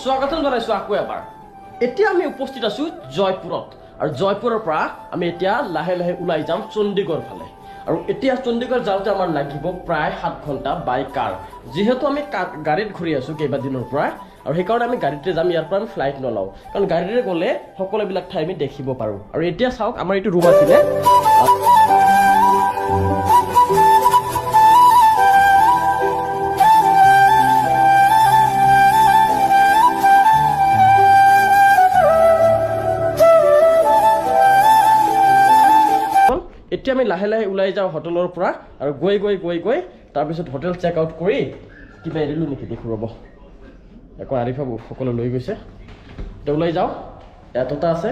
স্বাগতম জনাইছো আকৌ এবাৰ এতিয়া আমি উপস্থিত আছো জয়পুৰত আৰু জয়পুৰৰ পৰা আমি এতিয়া লাহে লাহে ওলাই যাম চণ্ডীগড় ফালে আৰু এতিয়া চণ্ডীগড় যাওঁতে আমাৰ লাগিব প্ৰায় 7 ঘণ্টা বাই কাৰ যেহেতু আমি গাড়ীত ঘূৰি আছো কেইবা দিনৰ পৰা আৰু সেইকাৰণে আমি গাড়ীতে যাম ইয়াৰ পৰা আমি ফ্লাইট নলওঁ কাৰণ গাড়ীৰে গ'লে সকলোবিলাক ঠাই আমি দেখিব পাৰোঁ আৰু এতিয়া চাওক আমাৰ এইটো ৰুম আছিলে এতিয়া আমি লাহে লাহে ওলাই যাওঁ হোটেলৰ পৰা আৰু গৈ তাৰপিছত হোটেল চেক আউট কৰি কিবা এৰিলোঁ নেকি দেখো ৰ'ব আকৌ আৰিফা সকলো লৈ গৈছে এতিয়া ওলাই যাওঁ ইয়াত এটা আছে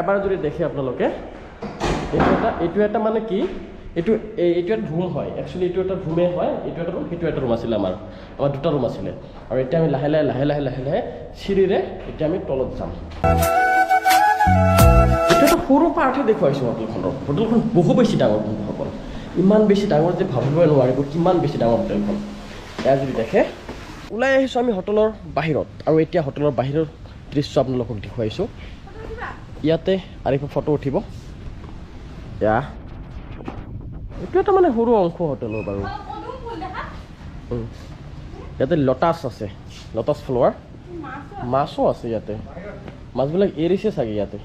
এবাৰ যদি দেখে আপোনালোকে এইটো এটা মানে কি এইটো এটা ৰুম হয় একচুৱেলি এইটো এটা ৰুমে হয় এইটো এটা ৰুম সেইটো এটা ৰুম আছিলে আমাৰ দুটা ৰুম আছিলে আৰু এতিয়া আমি লাহে লাহে চিৰিৰে এতিয়া আমি তলত যাম সৰু পাৰ্থে দেখুৱাইছোঁ হোটেলখন বহু বেছি ডাঙৰ বন্ধুসকল ইমান বেছি ডাঙৰ যে ভাবিবই নোৱাৰিব কিমান বেছি ডাঙৰ হোটেলখন এয়া যদি দেখে ওলাই আহিছোঁ আমি হোটেলৰ বাহিৰত আৰু এতিয়া হোটেলৰ বাহিৰৰ দৃশ্য আপোনালোকক দেখুৱাইছোঁ ইয়াতে আৰিফা ফটো উঠিব এয়া এইটো এটা মানে সৰু অংশ হোটেলৰ বাৰু ইয়াতে লটাছ আছে লটাছ ফ্লাৱাৰ মাছো আছে ইয়াতে মাছবিলাক এৰিছে চাগে ইয়াতে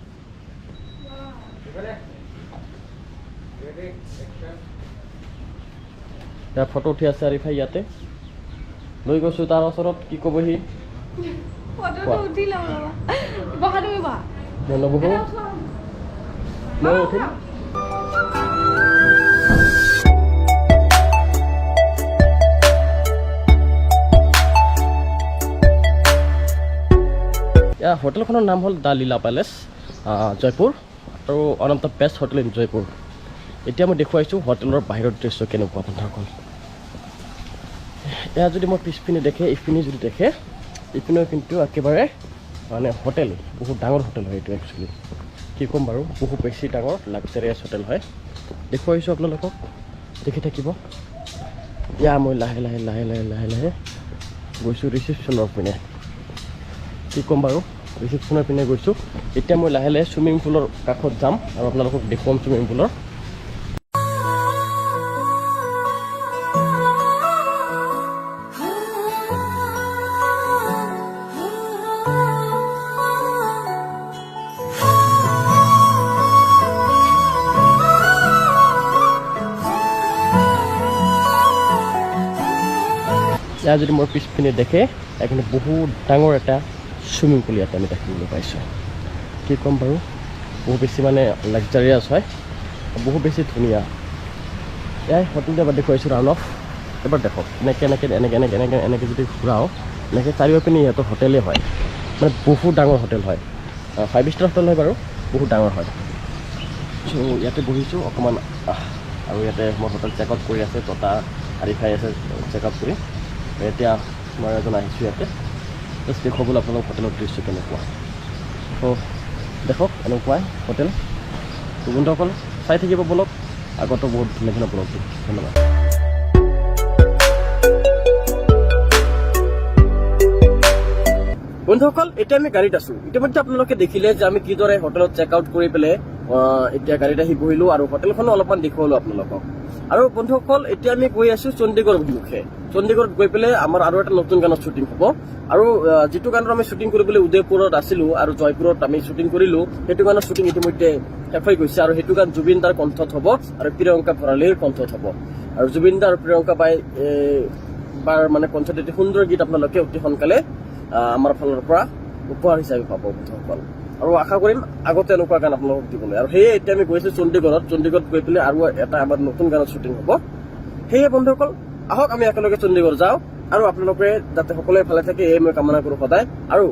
ফটো উঠি আছে আৰিফাই ইয়াতে লৈ গৈছো তাৰ ওচৰত কি ক'বহি হোটেলখনৰ নাম হ'ল দ্য লীলা পেলেচ জয়পুৰ আৰু one of the best hotel in Jaipur এতিয়া মই দেখুৱাইছোঁ হোটেলৰ বাহিৰৰ দৃশ্য কেনেকুৱা বন্ধুসকল এয়া যদি মই পিছপিনে দেখে ইপিনে যদি দেখে ইপিনেও কিন্তু একেবাৰে মানে হোটেল বহুত ডাঙৰ হোটেল হয় এইটো একচুৱেলি কি ক'ম বাৰু বহুত বেছি ডাঙৰ লাক্সাৰিয়াছ হোটেল হয় দেখুৱাইছোঁ আপোনালোকক দেখি থাকিব এয়া মই লাহে লাহে গৈছোঁ ৰিচিপশ্যনৰ পিনে কি ক'ম বাৰু ৰিচিপশ্যনৰ পিনে গৈছোঁ এতিয়া মই লাহে লাহে চুইমিং পুলৰ কাষত যাম আৰু আপোনালোকক দেখুৱাম চুইমিং পুলৰ ইয়াত যদি মোৰ পিছপিনে দেখে এইখিনি বহুত ডাঙৰ এটা চুইমিং পুল ইয়াতে আমি দেখিবলৈ পাইছোঁ কি ক'ম বাৰু বহুত বেছি মানে লাক্সাৰিয়াছ হয় বহুত বেছি ধুনীয়া এয়াই হোটেলটো এবাৰ দেখুৱাইছোঁ ৰাউণ্ড অফ এবাৰ দেখক এনেকৈ যদি ঘূৰাওঁ এনেকৈ চাৰিওপিনে ইহঁতৰ হোটেলেই হয় মানে বহুত ডাঙৰ হোটেল হয় 5 ষ্টাৰ হোটেল হয় বাৰু বহুত ডাঙৰ হয় চ' ইয়াতে বহিছোঁ অকণমান আৰু ইয়াতে মোৰ হোটেল চেক আউট কৰি আছে ততা আৰিফাই আছে চেক আউট কৰি এতিয়া মই এজন আহিছোঁ ইয়াতে জাষ্ট দেখুৱাবলৈ আপোনালোক হোটেলৰ দৃশ্য কেনেকুৱা ত' দেখক এনেকুৱাই হোটেল বন্ধুসকল চাই থাকিব বলক আগতো বহুত ধুনীয়া বলক ধন্যবাদ বন্ধুসকল এতিয়া আমি গাড়ীত আছোঁ ইতিমধ্যে আপোনালোকে দেখিলে যে আমি কিদৰে হোটেলত চেক আউট কৰি পেলাই এতিয়া গাড়ীত আহি বহিলোঁ আৰু হোটেলখনো অলপমান দেখুৱালোঁ আপোনালোকক আৰু বন্ধুসকল এতিয়া আমি গৈ আছোঁ চণ্ডীগড় অভিমুখে চণ্ডীগড়ত গৈ পেলাই আমাৰ আৰু এটা নতুন গানত শ্বুটিং হ'ব আৰু যিটো গানত আমি শ্বুটিং কৰিবলৈ উদয়পুৰত আছিলোঁ আৰু জয়পুৰত আমি শ্বুটিং কৰিলোঁ সেইটো গানৰ শ্বুটিং ইতিমধ্যে শেষ হৈ গৈছে আৰু সেইটো গান জুবিন দাৰ কণ্ঠত হ'ব আৰু প্ৰিয়ংকা ভৰালীৰ কণ্ঠত হ'ব আৰু জুবিন দা আৰু প্ৰিয়ংকা বাৰ মানে কণ্ঠত এটি সুন্দৰ গীত আপোনালোকে অতি সোনকালে আমাৰ ফালৰ পৰা উপহাৰ হিচাপে পাব বন্ধুসকল আৰু আশা কৰিম আগতে এনেকুৱা গান আপোনালোকক দিবলৈ আৰু সেয়ে এতিয়া আমি গৈছোঁ চণ্ডীগড়ত গৈ পেলাই আৰু এটা আমাৰ নতুন গানত শ্বুটিং হ'ব সেয়ে বন্ধুসকল আহক আমি একেলগে চণ্ডীগড় যাওঁ আৰু আপোনালোকে যাতে সকলোৱে ভালে থাকে এই মই কামনা কৰোঁ সদায় আৰু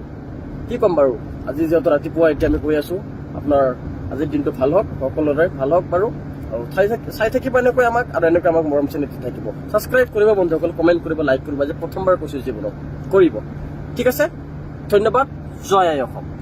কি ক'ম বাৰু আজি যিহেতু ৰাতিপুৱা এতিয়া আমি গৈ আছোঁ আপোনাৰ আজিৰ দিনটো ভাল হওক সকলোৰে ভাল হওক বাৰু আৰু চাই থাকিব এনেকৈ আমাক আৰু এনেকৈ আমাক মৰম চেনেহ দি থাকিব ছাবস্ক্ৰাইব কৰিব বন্ধুসকল কমেণ্ট কৰিব লাইক কৰিব যে প্ৰথমবাৰ কৈছোঁ জীৱনত কৰিব ঠিক আছে ধন্যবাদ জয় আই অসম